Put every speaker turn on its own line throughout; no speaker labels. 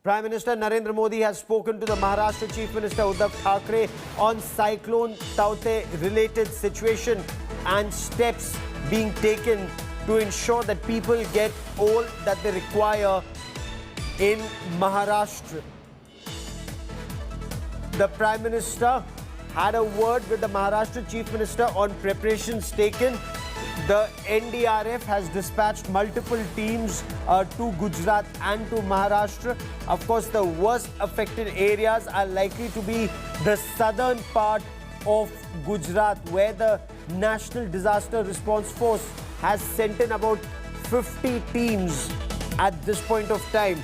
Prime Minister Narendra Modi has spoken to the Maharashtra Chief Minister Uddhav Thackeray on Cyclone Taukte related situation and steps being taken to ensure that people get all that they require in Maharashtra. The Prime Minister had a word with the Maharashtra Chief Minister on preparations taken. The NDRF has dispatched multiple teams to Gujarat and to Maharashtra. Of course, the worst affected areas are likely to be the southern part of Gujarat, where the National Disaster Response Force has sent in about 50 teams at this point of time.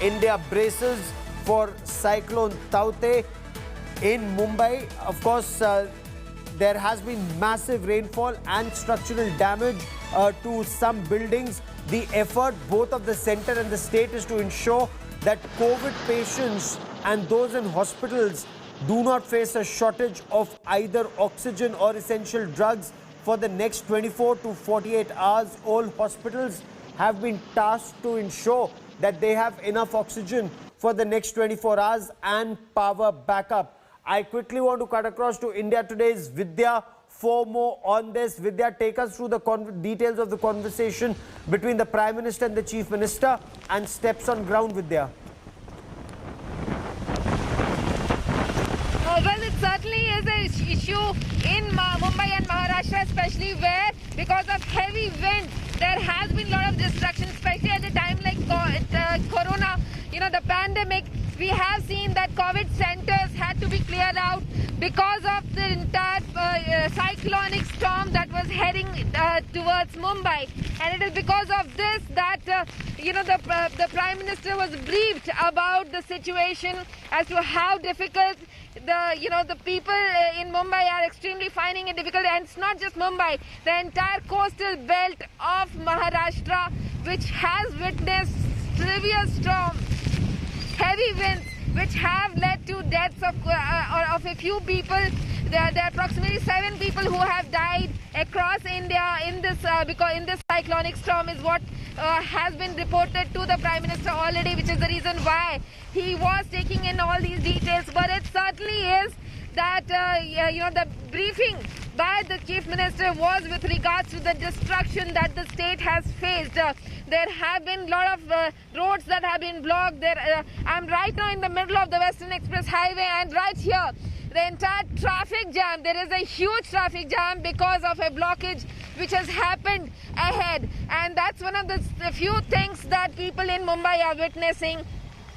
India braces for Cyclone Taukte in Mumbai. Of course, there has been massive rainfall and structural damage to some buildings. The effort both of the centre and the state is to ensure that COVID patients and those in hospitals do not face a shortage of either oxygen or essential drugs for the next 24 to 48 hours. All hospitals have been tasked to ensure that they have enough oxygen for the next 24 hours and power backup. I quickly want to cut across to India Today's Vidya for more on this. Vidya, take us through the details of the conversation between the Prime Minister and the Chief Minister and steps on ground, Vidya.
Well, it certainly is an issue in Mumbai and Maharashtra, especially where, because of heavy winds, there has been a lot of destruction, especially at a time like Corona, the pandemic. We have seen that COVID centers had to be cleared out because of the entire cyclonic storm that was heading towards Mumbai. And it is because of this that, the Prime Minister was briefed about the situation as to how difficult the people in Mumbai are extremely finding it difficult. And it's not just Mumbai, the entire coastal belt of Maharashtra, which has witnessed severe storms, heavy winds, which have led to deaths of a few people. There are approximately 7 people who have died across India in this because in this cyclonic storm is what has been reported to the Prime Minister already, which is the reason why he was taking in all these details. But it certainly is that the briefing by the Chief Minister was with regards to the destruction that the state has faced. There have been a lot of roads that have been blocked. I'm right now in the middle of the Western Express Highway, and right here, the entire traffic jam, there is a huge traffic jam because of a blockage which has happened ahead. And that's one of the few things that people in Mumbai are witnessing.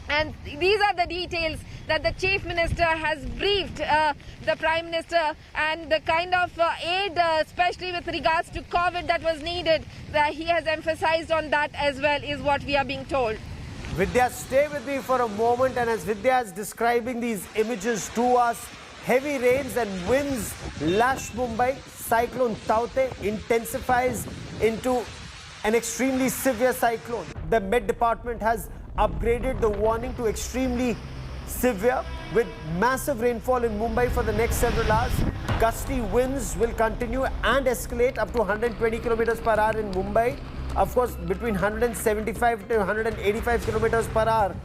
And these are the details that the Chief Minister has briefed the Prime Minister, and the kind of aid, especially with regards to COVID, that was needed, that he has emphasized on that as well, is what we are being told.
Vidya, stay with me for a moment, and as Vidya is describing these images to us, heavy rains and winds lash Mumbai. Cyclone Taukte intensifies into an extremely severe cyclone. The Met Department has upgraded the warning to extremely severe, with massive rainfall in Mumbai for the next several hours. Gusty winds will continue and escalate up to 120 kilometers per hour in Mumbai. Of course, between 175 to 185 kilometers per hour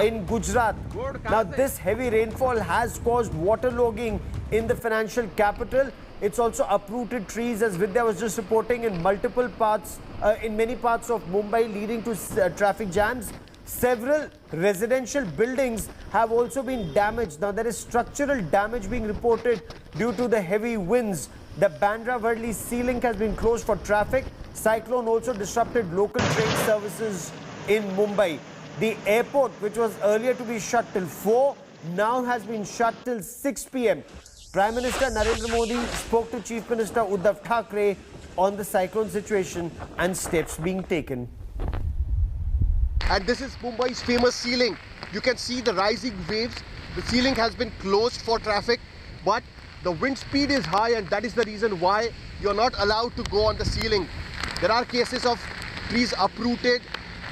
in Gujarat. Now, this heavy rainfall has caused waterlogging in the financial capital. It's also uprooted trees, as Vidya was just reporting, in multiple parts, in many parts of Mumbai, leading to traffic jams. Several residential buildings have also been damaged. Now, there is structural damage being reported due to the heavy winds. The Bandra-Worli Sea Link has been closed for traffic. Cyclone also disrupted local train services in Mumbai. The airport, which was earlier to be shut till 4, now has been shut till 6 p.m. Prime Minister Narendra Modi spoke to Chief Minister Uddhav Thackeray on the cyclone situation and steps being taken.
And this is Mumbai's famous Sea Link. You can see the rising waves. The Sea Link has been closed for traffic, but the wind speed is high, and that is the reason why you're not allowed to go on the Sea Link. There are cases of trees uprooted,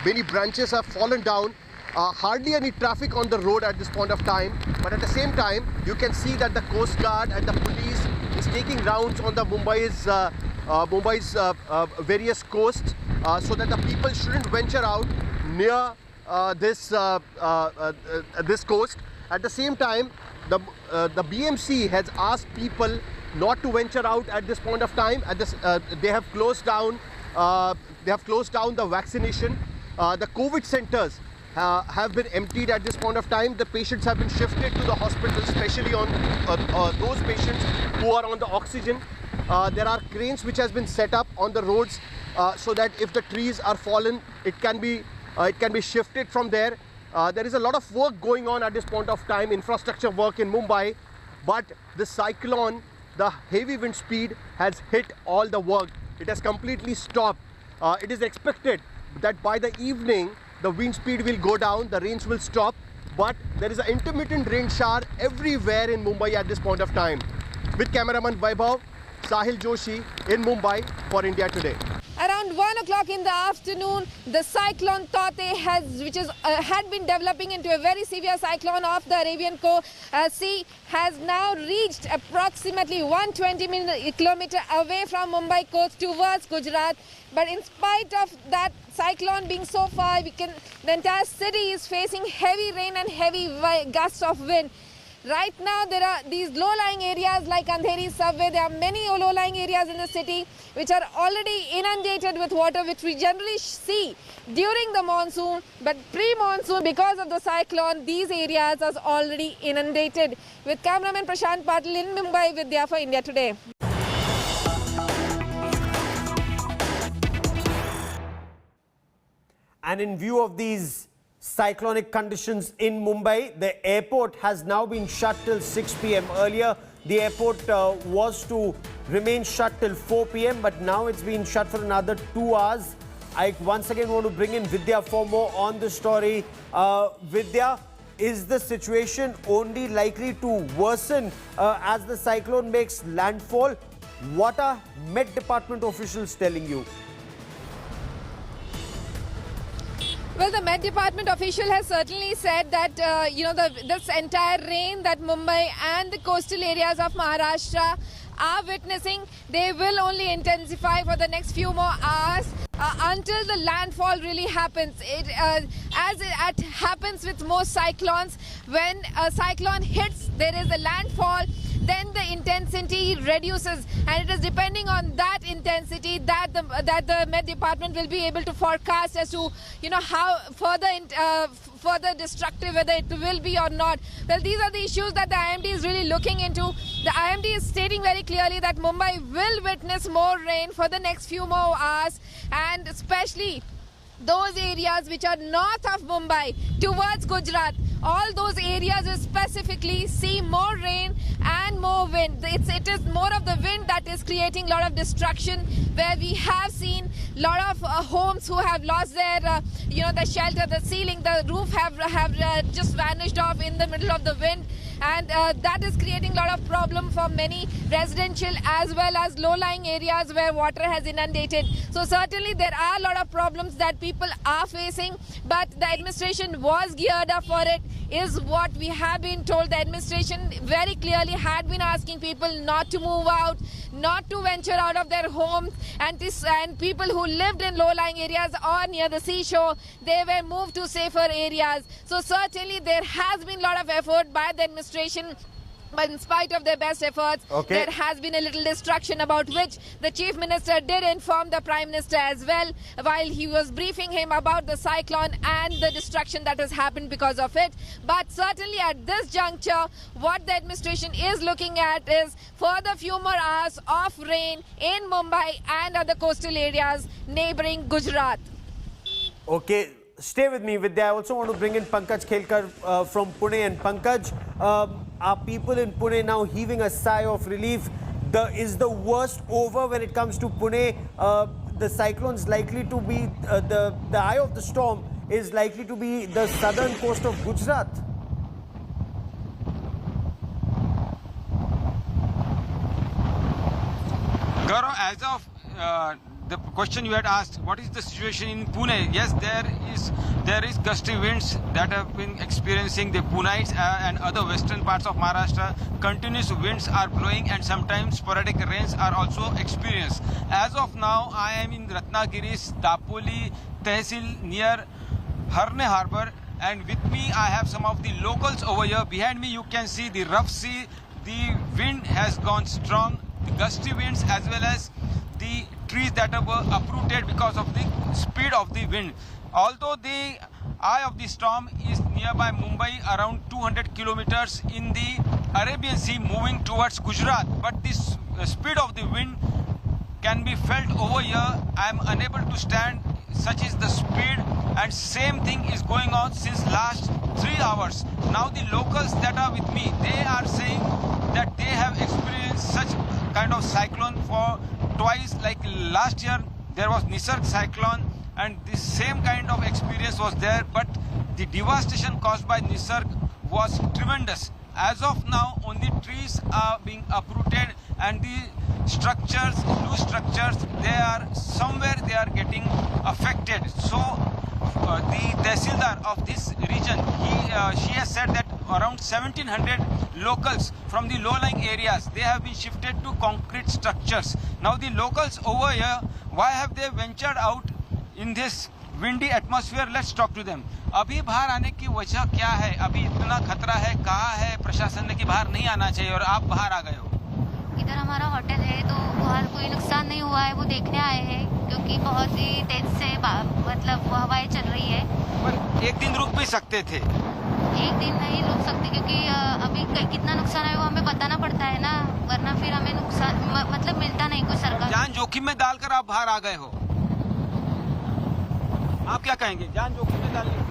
many branches have fallen down, hardly any traffic on the road at this point of time. But at the same time, you can see that the Coast Guard and the police is taking rounds on the Mumbai's various coasts so that the people shouldn't venture out near this coast. At the same time, the BMC has asked people not to venture out at this point of time. They have closed down. The vaccination. The COVID centers have been emptied at this point of time. The patients have been shifted to the hospital, especially on those patients who are on the oxygen. There are cranes which has been set up on the roads so that if the trees are fallen, it can be shifted from there. There is a lot of work going on at this point of time, infrastructure work in Mumbai, but the cyclone, the heavy wind speed has hit all the work. It has completely stopped. It is expected that by the evening, the wind speed will go down, the rains will stop, but there is an intermittent rain shower everywhere in Mumbai at this point of time. With cameraman Vaibhav, Sahil Joshi in Mumbai for India Today.
Around 1 o'clock in the afternoon, the cyclone Taute had been developing into a very severe cyclone off the Arabian Sea, has now reached approximately 120 kilometers away from Mumbai coast towards Gujarat. But in spite of that cyclone being so far, the entire city is facing heavy rain and heavy gusts of wind. Right now, there are these low-lying areas like Andheri subway. There are many low-lying areas in the city which are already inundated with water, which we generally see during the monsoon. But pre-monsoon, because of the cyclone, these areas are already inundated. With cameraman Prashant Patil in Mumbai, Vidya for India Today.
And in view of these cyclonic conditions in Mumbai, the airport has now been shut till 6 p.m. Earlier, the airport was to remain shut till 4 p.m. but now it's been shut for another 2 hours. I once again want to bring in Vidya for more on the story. Vidya, is the situation only likely to worsen as the cyclone makes landfall? What are Met Department officials telling you?
Well, the Met Department official has certainly said that, this entire rain that Mumbai and the coastal areas of Maharashtra are witnessing, they will only intensify for the next few more hours until the landfall really happens. As it happens with most cyclones, when a cyclone hits, there is a landfall, then the intensity reduces, and it is depending on that intensity that the Met Department will be able to forecast as to how further destructive whether it will be or not. Well, these are the issues that the IMD is really looking into. The IMD is stating very clearly that Mumbai will witness more rain for the next few more hours, and especially those areas which are north of Mumbai towards Gujarat. All those areas will specifically see more rain and more wind. It is more of the wind that is creating a lot of destruction, where we have seen a lot of homes who have lost their, the shelter, the ceiling, the roof have just vanished off in the middle of the wind. And that is creating a lot of problem for many residential as well as low-lying areas where water has inundated. So certainly there are a lot of problems that people are facing, but the administration was geared up for it, is what we have been told. The administration very clearly had been asking people not to move out, not to venture out of their homes, and people who lived in low-lying areas or near the seashore, they were moved to safer areas. So certainly there has been a lot of effort by the administration, but in spite of their best efforts, there has been a little destruction, about which the Chief Minister did inform the Prime Minister as well while he was briefing him about the cyclone and the destruction that has happened because of it. But certainly at this juncture, what the administration is looking at is further few more hours of rain in Mumbai and other coastal areas neighboring Gujarat.
Okay. Stay with me, Vidya. I also want to bring in Pankaj Khelkar from Pune. And Pankaj, are people in Pune now heaving a sigh of relief? Is the worst over when it comes to Pune? The cyclone's likely to be, the eye of the storm is likely to be the southern coast of Gujarat.
Gaurav, as of the question you had asked, what is the situation in Pune? Yes, there is gusty winds that have been experiencing the Puneites and other western parts of Maharashtra. Continuous winds are blowing and sometimes sporadic rains are also experienced. As of now, I am in Ratnagiri's Dapoli Tehsil near Harne Harbour, and with me I have some of the locals over here. Behind me you can see the rough sea. The wind has gone strong, the gusty winds as well as the trees that were uprooted because of the speed of the wind. Although the eye of the storm is nearby Mumbai, around 200 kilometers in the Arabian Sea, moving towards Gujarat, but this speed of the wind can be felt over here. I am unable to stand, such is the speed, and same thing is going on since last 3 hours. Now the locals that are with me, they are saying that they have experienced such kind of cyclone for twice. Like last year there was Nisarg cyclone and the same kind of experience was there, but the devastation caused by Nisarg was tremendous. As of now, only trees are being uprooted and the structures, loose structures, they are getting affected. So the Tehsildar of this region, she has said that around 1700 locals from the low-lying areas, they have been shifted to concrete structures. Now the locals over here, why have they ventured out in this windy atmosphere? Let's talk to them. अभी बाहर आने की वजह क्या है? अभी इतना खतरा है, कहा है प्रशासन ने कि बाहर नहीं आना चाहिए और आप बाहर आ गए हो?
इधर हमारा होटल है तो बाहर कोई नुकसान नहीं हुआ है, वो देखने आए हैं क्योंकि बहुत ही तेज से मतलब हवाएं चल रही है।
पर एक दिन रुक भी सकते थे।
एक दिन नहीं रुक सकते क्योंकि अभी कितना नुकसान है वो हमें बताना पड़ता है ना, वरना फिर हमें नुकसान मतलब मिलता नहीं कोई सरकार।
जान जोखिम में डालकर आप बाहर आ गए हो, आप क्या कहेंगे? जान जोखिम में डालने?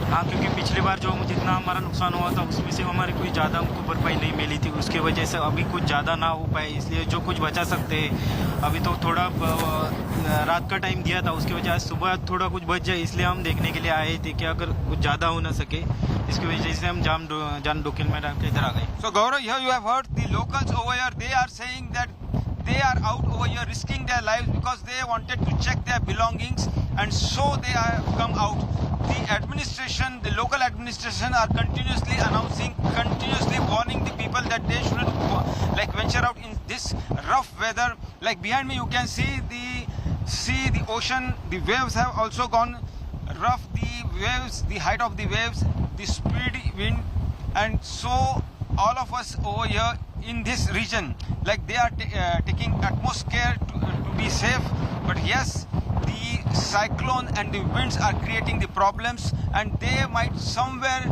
हाँ, क्योंकि पिछली बार जो जितना हमारा नुकसान हुआ था उसमें से हमारी कोई ज़्यादा हमको भरपाई नहीं मिली थी, उसके वजह से अभी कुछ ज़्यादा ना हो पाए, इसलिए जो कुछ बचा सकते हैं अभी तो थोड़ा रात का टाइम दिया था, उसकी वजह आज सुबह थोड़ा कुछ बच जाए, इसलिए हम देखने के लिए आए थे कि अगर कुछ ज़्यादा हो ना सके, इसकी वजह से हम जान जोखिम में डाल के इधर आ गए।
So Gaurav, here you have heard the locals over here, they are saying that they are out over here risking their lives because they wanted to check their belongings and so they have come out. The administration, the local administration are continuously announcing, continuously warning the people that they shouldn't like venture out in this rough weather. Like behind me you can see the sea, the ocean, the waves have also gone rough, the waves, the height of the waves, the speed wind, and so all of us over here in this region, like they are taking utmost care to be safe. But yes, the cyclone and the winds are creating the problems and they might somewhere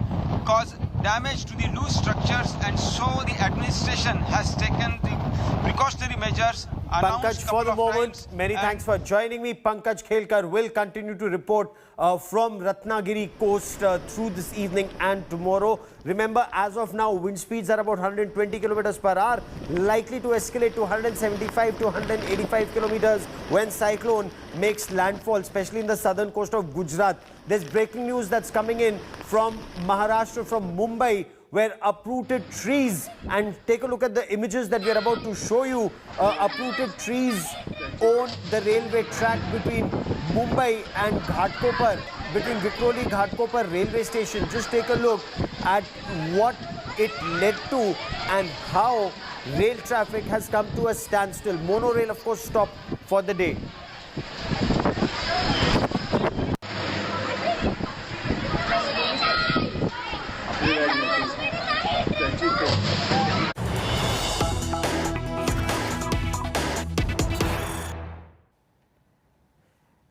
cause damage to the loose structures, and so the administration has taken the precautionary measures.
Pankaj, for the moment, many thanks for joining me. Pankaj Khelkar will continue to report from Ratnagiri coast through this evening and tomorrow. Remember, as of now, wind speeds are about 120 kilometers per hour, likely to escalate to 175 to 185 kilometers when cyclone makes landfall, especially in the southern coast of Gujarat. There's breaking news that's coming in from Maharashtra, from Mumbai, where uprooted trees, and take a look at the images that we are about to show you, uprooted trees on the railway track between Mumbai and Ghatkopar, between Vikhroli Ghatkopar railway station. Just take a look at what it led to and how rail traffic has come to a standstill. Monorail, of course, stopped for the day.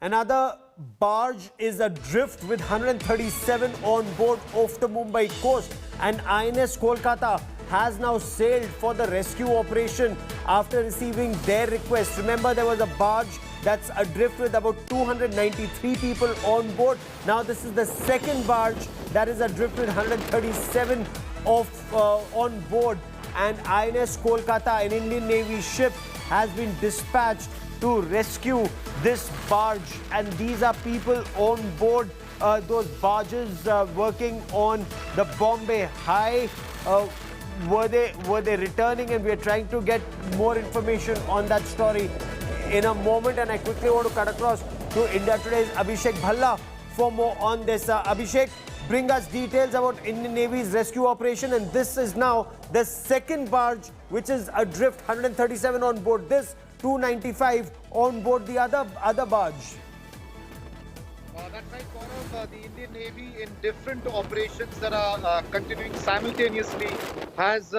Another barge is adrift with 137 on board off the Mumbai coast, and INS Kolkata has now sailed for the rescue operation after receiving their request. Remember, there was a barge that's adrift with about 293 people on board. Now this is the second barge that is adrift with 137 on board, and INS Kolkata, an Indian Navy ship, has been dispatched to rescue this barge, and these are people on board those barges working on the Bombay High. Were they returning? And we are trying to get more information on that story in a moment. And I quickly want to cut across to India Today's Abhishek Bhalla for more on this. Abhishek, bring us details about Indian Navy's rescue operation, and this is now the second barge which is adrift, 137 on board this, 295 on board the other barge.
That's right, Gaurav. The Indian Navy, in different operations that are continuing simultaneously, has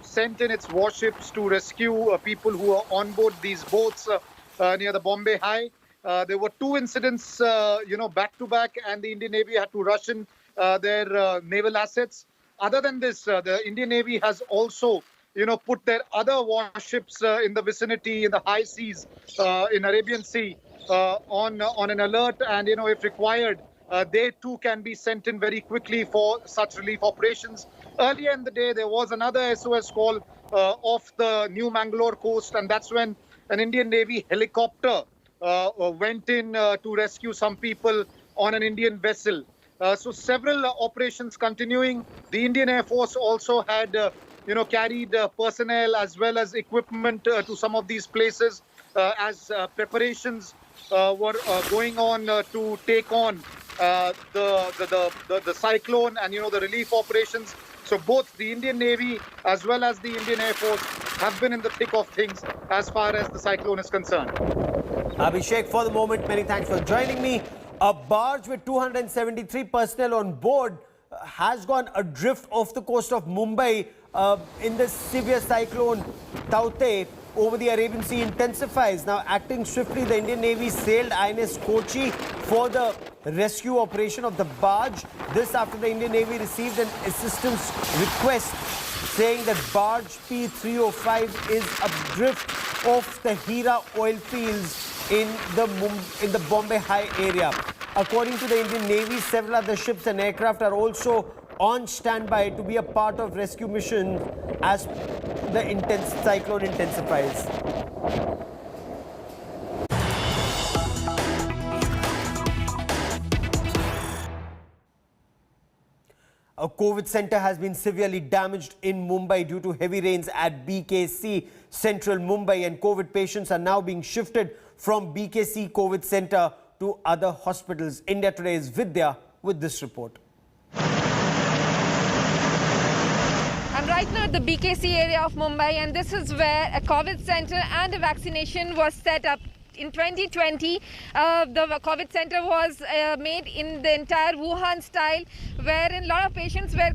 sent in its warships to rescue people who are on board these boats near the Bombay High. There were two incidents, back to back, and the Indian Navy had to rush in their naval assets. Other than this, the Indian Navy has also, put their other warships in the vicinity, in the high seas, in Arabian Sea, on an alert, and if required, they too can be sent in very quickly for such relief operations. Earlier in the day, there was another SOS call off the New Mangalore coast, and that's when an Indian Navy helicopter went in to rescue some people on an Indian vessel. So several operations continuing. The Indian Air Force also had, carried personnel as well as equipment to some of these places as preparations were going on to take on the cyclone and the relief operations. So both the Indian Navy as well as the Indian Air Force have been in the thick of things as far as the cyclone is concerned.
Abhishek, for the moment, many thanks for joining me. A barge with 273 personnel on board has gone adrift off the coast of Mumbai in the severe cyclone Taute. Over the Arabian Sea intensifies. Now acting swiftly, the Indian Navy sailed INS Kochi for the rescue operation of the barge. This after the Indian Navy received an assistance request saying that barge P305 is adrift off the Hira oil fields in the Bombay High area. According to the Indian Navy, several other ships and aircraft are also on standby to be a part of rescue mission as the intense cyclone intensifies. A COVID center has been severely damaged in Mumbai due to heavy rains at BKC, central Mumbai, and COVID patients are now being shifted from BKC COVID center to other hospitals. India Today is Vidya with this report.
I'm right now at the BKC area of Mumbai, and this is where a COVID center and a vaccination was set up. In 2020, the COVID center was made in the entire Wuhan style, wherein a lot of patients were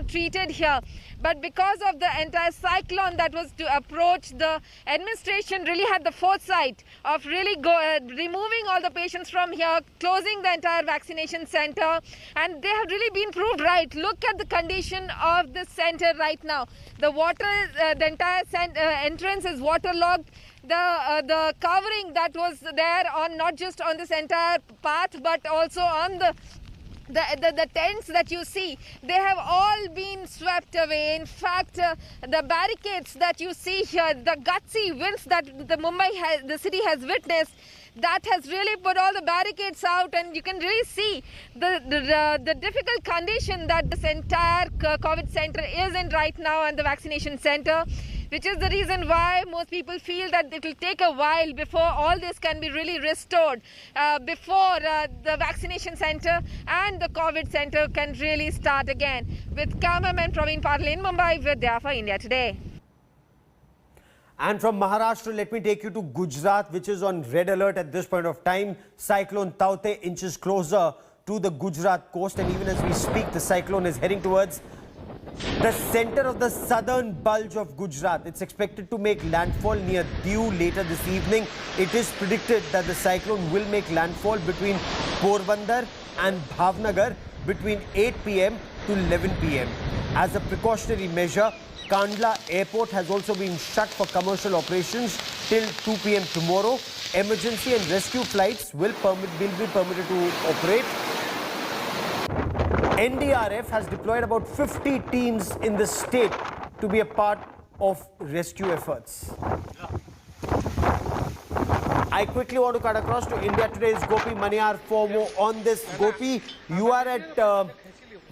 treated here. But because of the entire cyclone that was to approach, the administration really had the foresight of really removing all the patients from here, closing the entire vaccination center, and they have really been proved right. Look at the condition of the center right now. The water, the entire entrance is waterlogged. The covering that was there on not just on this entire path but also on the tents that you see, they have all been swept away. In fact, the barricades that you see here, the gutsy winds that the city has witnessed, that has really put all the barricades out, and you can really see the difficult condition that this entire COVID center is in right now, and the vaccination center, which is the reason why most people feel that it will take a while before all this can be really restored, before the vaccination center and the COVID center can really start again. With cameraman Praveen Patil in Mumbai, Vidya for India Today.
And from Maharashtra, let me take you to Gujarat, which is on red alert at this point of time. Cyclone Taute inches closer to the Gujarat coast, and even as we speak, the cyclone is heading towards the center of the southern bulge of Gujarat. It's expected to make landfall near Diu later this evening. It is predicted that the cyclone will make landfall between Porbandar and Bhavnagar between 8 p.m. to 11 p.m. As a precautionary measure, Kandla Airport has also been shut for commercial operations till 2 p.m. tomorrow. Emergency and rescue flights will be permitted to operate. NDRF has deployed about 50 teams in the state to be a part of rescue efforts. I quickly want to cut across to India Today's Gopi Maniar for more on this. Gopi, you are at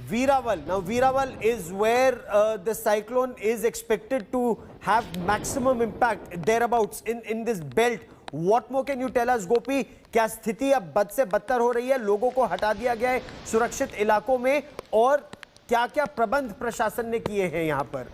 Veeraval. Now, Veeraval is where the cyclone is expected to have maximum impact, thereabouts in this belt. What more can you tell us, Gopi? क्या स्थिति अब बद से बदतर हो रही है? लोगों को हटा दिया गया है सुरक्षित इलाकों में, और क्या-क्या प्रबंध प्रशासन ने किए हैं यहाँ पर?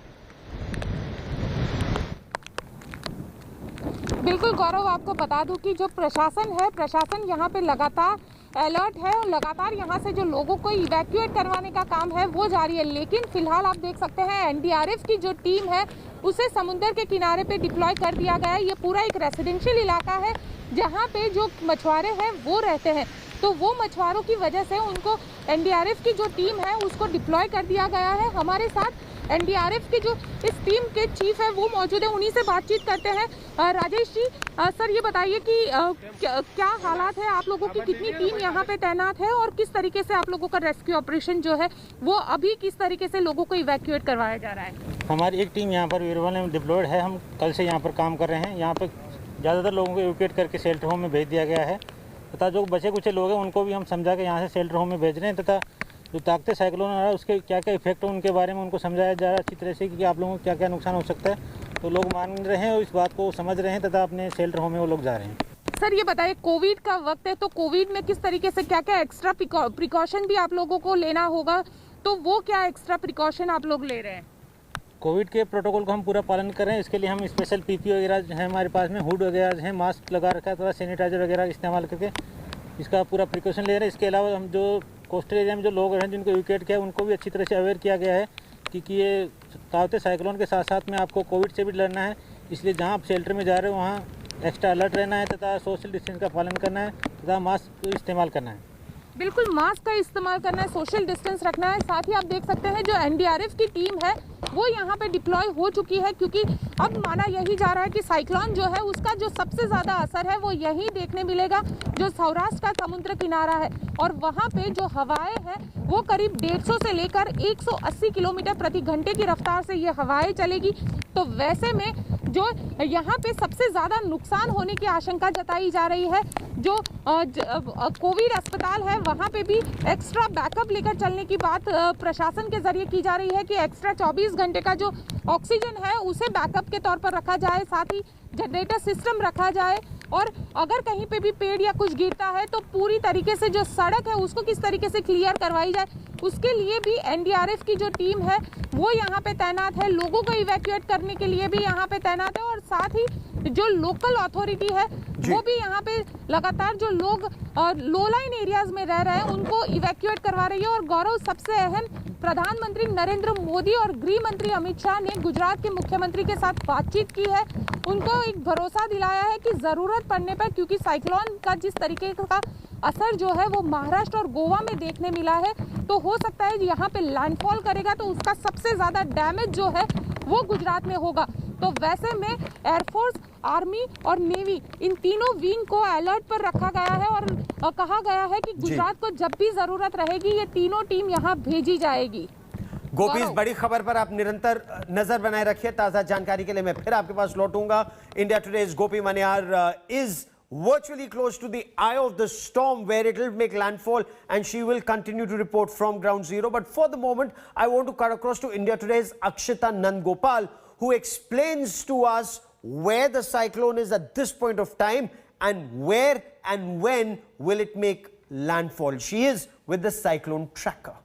बिल्कुल गौरव, आपको बता दूं कि जो प्रशासन है, प्रशासन यहाँ पे लगातार अलर्ट है और लगातार यहाँ से जो लोगों को इवैक्यूएट करवाने का काम है वो जारी है। लेकिन फिलहाल आप देख सकते हैं एनडीआरएफ की जो टीम है उसे समुद्र के किनारे पे डिप्लॉय कर दिया गया है। ये पूरा एक रेसिडेंशियल इलाका है जहाँ पे जो मछुआरे हैं वो रहते हैं, तो वो मछुआरों की वजह से उनको एनडीआरएफ की जो टीम है उसको डिप्लॉय कर दिया गया है। हमारे साथ एनडीआरएफ की जो इस टीम के चीफ है वो मौजूद है, उन्हीं से बातचीत करते हैं। राजेश जी, सर ये बताइए कि क्या हालात है, आप लोगों की कितनी टीम यहाँ पे तैनात है और किस तरीके से आप लोगों का रेस्क्यू ऑपरेशन जो है वो अभी किस तरीके से लोगों को इवैक्यूएट करवाया जा रहा है?
हमारी एक टीम यहाँ पर वीरभद्र में डिप्लॉयड है। हम कल से यहाँ पर काम कर रहे हैं। यहाँ पर ज़्यादातर लोगों को इवैक्यूएट करके शेल्टर होम में भेज दिया गया है तथा जो बचे कुछ लोग हैं उनको भी हम समझा के यहाँ से शेल्टर होम में भेज रहे हैं तथा जो ताकते साइक्लोन आ रहा है उसके क्या क्या इफेक्ट है उनके बारे में उनको समझाया जा रहा है अच्छी तरह से कि आप लोगों को क्या क्या नुकसान हो सकता है। तो लोग मान रहे हैं और इस बात को समझ रहे हैं तथा अपने शेल्टर होम में वो लोग जा रहे हैं।
सर ये बताइए, कोविड का वक्त है तो कोविड में किस तरीके से क्या क्या एक्स्ट्रा प्रिकॉशन भी आप लोगों को लेना होगा, तो वो क्या एक्स्ट्रा प्रिकॉशन आप लोग ले रहे हैं?
कोविड के प्रोटोकॉल को हम पूरा पालन कर रहे हैं। इसके लिए हम स्पेशल पीपी वगैरह है हमारे पास में, हुड वगैरह है, मास्क लगा रखा है तथा सैनिटाइजर वगैरह इस्तेमाल करके इसका पूरा प्रिकॉशन ले रहे हैं। इसके अलावा हम जो कोस्टल एरिया में जो लोग हैं जिनको इवैक्यूएट किया उनको भी अच्छी तरह से अवेयर किया गया है कि ये तावते साइक्लोन के साथ साथ में आपको कोविड से भी लड़ना है, इसलिए जहाँ आप शेल्टर में जा रहे हो वहाँ एक्स्ट्रा अलर्ट रहना है तथा सोशल डिस्टेंस का पालन करना है तथा मास्क इस्तेमाल करना है।
बिल्कुल, मास्क का इस्तेमाल करना है, सोशल डिस्टेंस रखना है। साथ ही आप देख सकते हैं जो एनडीआरएफ की टीम है वो यहाँ पे डिप्लॉय हो चुकी है, क्योंकि अब माना यही जा रहा है कि साइक्लोन जो है उसका जो सबसे ज़्यादा असर है वो यही देखने मिलेगा जो सौराष्ट्र का समुद्र किनारा है, और वहाँ पे जो हवाएं हैं वो करीब 150 से लेकर 180 किलोमीटर प्रति घंटे की रफ्तार से ये हवाएं चलेगी। तो वैसे में जो यहाँ पे सबसे ज़्यादा नुकसान होने की आशंका जताई जा रही है, जो कोविड अस्पताल है वहाँ पे भी एक्स्ट्रा बैकअप लेकर चलने की बात प्रशासन के जरिए की जा रही है कि एक्स्ट्रा 24 घंटे का जो ऑक्सीजन है उसे बैकअप के तौर पर रखा जाए, साथ ही जनरेटर सिस्टम रखा जाए, और अगर कहीं पे भी पेड़ या कुछ गिरता है तो पूरी तरीके से जो सड़क है उसको किस तरीके से क्लियर करवाई जाए, उसके लिए भी एनडीआरएफ की जो टीम है वो यहाँ पे तैनात है। लोगों को इवैक्यूएट करने के लिए भी यहाँ पे तैनात है, और साथ ही जो लोकल अथॉरिटी है वो भी यहाँ पे लगातार जो लोग लो लाइन एरियाज में रह रहे हैं उनको इवैक्यूएट करवा रही है। और गौरव, सबसे अहम, प्रधानमंत्री नरेंद्र मोदी और गृह मंत्री अमित शाह ने गुजरात के मुख्यमंत्री के साथ बातचीत की है, उनको एक भरोसा दिलाया है कि ज़रूरत पड़ने पर, क्योंकि साइक्लोन का जिस तरीके का असर जो है वो महाराष्ट्र और गोवा में देखने मिला है, तो हो सकता है यहाँ पे लैंडफॉल करेगा तो उसका सबसे ज़्यादा डैमेज जो है वो गुजरात में होगा। तो वैसे में एयरफोर्स, आर्मी और नेवी, इन तीनों विंग को अलर्ट पर रखा गया है और कहा गया है कि गुजरात को जब भी जरूरत रहेगी ये तीनों टीम यहाँ भेजी जाएगी।
गोपी, इस बड़ी खबर पर आप निरंतर नजर बनाए रखिए। ताजा जानकारी के लिए मैं फिर आपके पास लौटूंगा। India Today's Gopi Manyar is virtually close to the eye of the storm where it will make landfall, and she will continue to report from ground zero. But for the moment, I want to cut across to India Today's Akshita Nandgopal, who explains to us where the cyclone is at this point of time and where and when will it make landfall. She is with the cyclone tracker.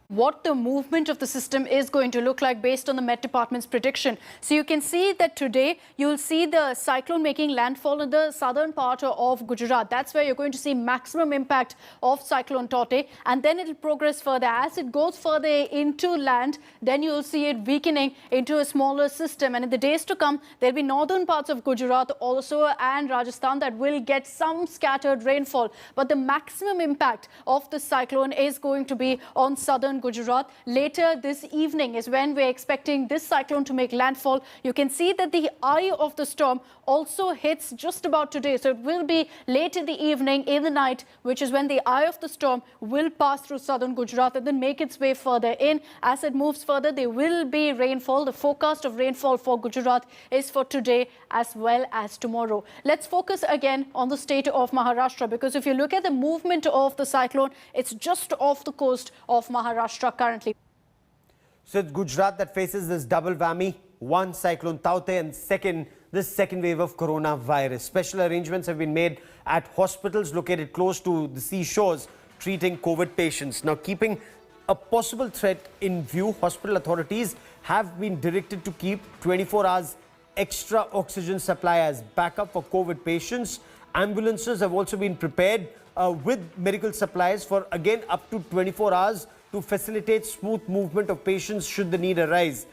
What the movement of the system is going to look like based on the Met Department's prediction. So you can see that today you'll see the cyclone making landfall in the southern part of Gujarat. That's where you're going to see maximum impact of Cyclone Taukte, and then it'll progress further. As it goes further into land, then you'll see it weakening into a smaller system, and in the days to come there'll be northern parts of Gujarat also and Rajasthan that will get some scattered rainfall, but the maximum impact of the cyclone is going to be on southern Gujarat. Later this evening is when we're expecting this cyclone to make landfall. You can see that the eye of the storm also hits just about today. So it will be late in the evening, in the night, which is when the eye of the storm will pass through southern Gujarat and then make its way further in. As it moves further, there will be rainfall. The forecast of rainfall for Gujarat is for today as well as tomorrow. Let's focus again on the state of Maharashtra, because if you look at the movement of the cyclone, it's just off the coast of Maharashtra currently.
So it's Gujarat that faces this double whammy. One, Cyclone Taukte, and second, this second wave of coronavirus. Special arrangements have been made at hospitals located close to the seashores treating COVID patients. Now, keeping a possible threat in view, hospital authorities have been directed to keep 24 hours extra oxygen supply as backup for COVID patients. Ambulances have also been prepared with medical supplies for again up to 24 hours to facilitate smooth movement of patients should the need arise.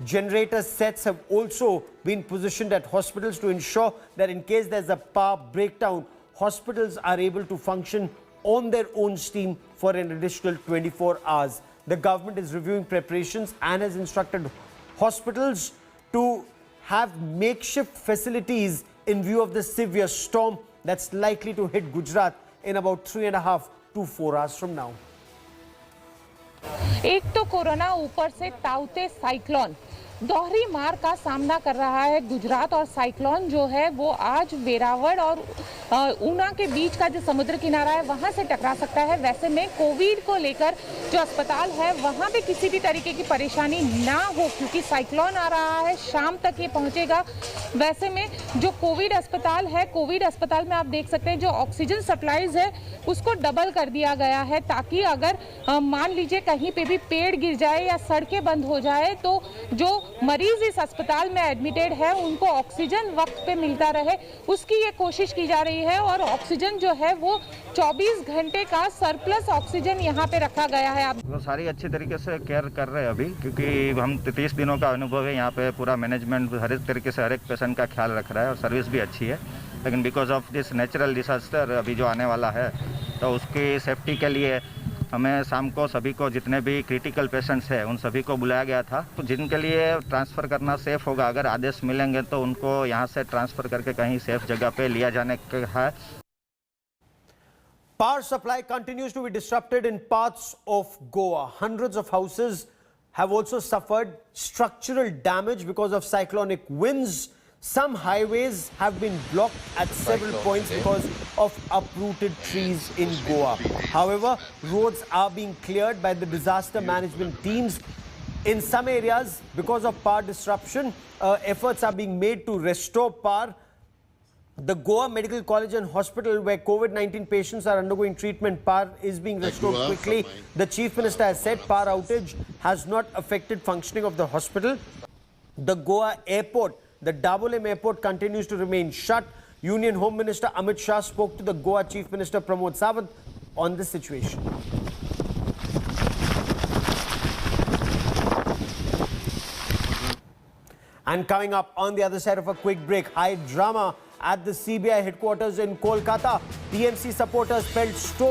Generator sets have also been positioned at hospitals to ensure that in case there's a power breakdown, hospitals are able to function on their own steam for an additional 24 hours. The government is reviewing preparations and has instructed hospitals to have makeshift facilities in view of the severe storm that's likely to hit Gujarat in about 3.5 to 4 hours from now.
एक तो corona, ऊपर से ताउते cyclone, दोहरी मार का सामना कर रहा है गुजरात। और साइक्लोन जो है वो आज वेरावल और ऊना के बीच का जो समुद्र किनारा है वहां से टकरा सकता है। वैसे में कोविड को लेकर जो अस्पताल है वहां पे किसी भी तरीके की परेशानी ना हो, क्योंकि साइक्लोन आ रहा है, शाम तक ये पहुंचेगा। वैसे में जो कोविड अस्पताल है, कोविड अस्पताल में आप देख सकते हैं जो ऑक्सीजन सप्लाईज है उसको डबल कर दिया गया है, ताकि अगर मान लीजिए कहीं पे भी पेड़ गिर जाए या सड़कें बंद हो जाए तो जो मरीज इस अस्पताल में एडमिटेड है उनको ऑक्सीजन वक्त पे मिलता रहे, उसकी ये कोशिश की जा रही है। और ऑक्सीजन जो है वो 24 घंटे का सरप्लस ऑक्सीजन यहाँ पे रखा गया है। आप
वो सारी अच्छी तरीके से केयर कर रहे हैं अभी, क्योंकि हम 30 दिनों का अनुभव है यहाँ पे। पूरा मैनेजमेंट हर एक तरीके से हर एक पेशेंट का ख्याल रख रहा है और सर्विस भी अच्छी है। लेकिन because of this natural disaster अभी जो आने वाला है, तो उसकी सेफ्टी के लिए हमें शाम को सभी को, जितने भी क्रिटिकल पेशेंट्स हैं उन सभी को बुलाया गया था, तो जिनके लिए ट्रांसफ़र करना सेफ होगा, अगर आदेश मिलेंगे तो उनको यहाँ से ट्रांसफ़र करके कहीं सेफ जगह पे लिया जाने का है।
Power supply continues to be disrupted in parts of Goa. Hundreds of houses have also suffered structural damage because of cyclonic winds. Some highways have been blocked at several points because of uprooted trees in Goa. However, roads are being cleared by the disaster management teams. In some areas, because of power disruption, efforts are being made to restore power. The Goa Medical College and Hospital, where COVID-19 patients are undergoing treatment, power is being restored quickly. The Chief Minister has said power outage has not affected functioning of the hospital. The Goa Airport, the Double M Airport, continues to remain shut. Union Home Minister Amit Shah spoke to the Goa Chief Minister Pramod Sawant on this situation. And coming up on the other side of a quick break, high drama at the CBI headquarters in Kolkata. TMC supporters felt stones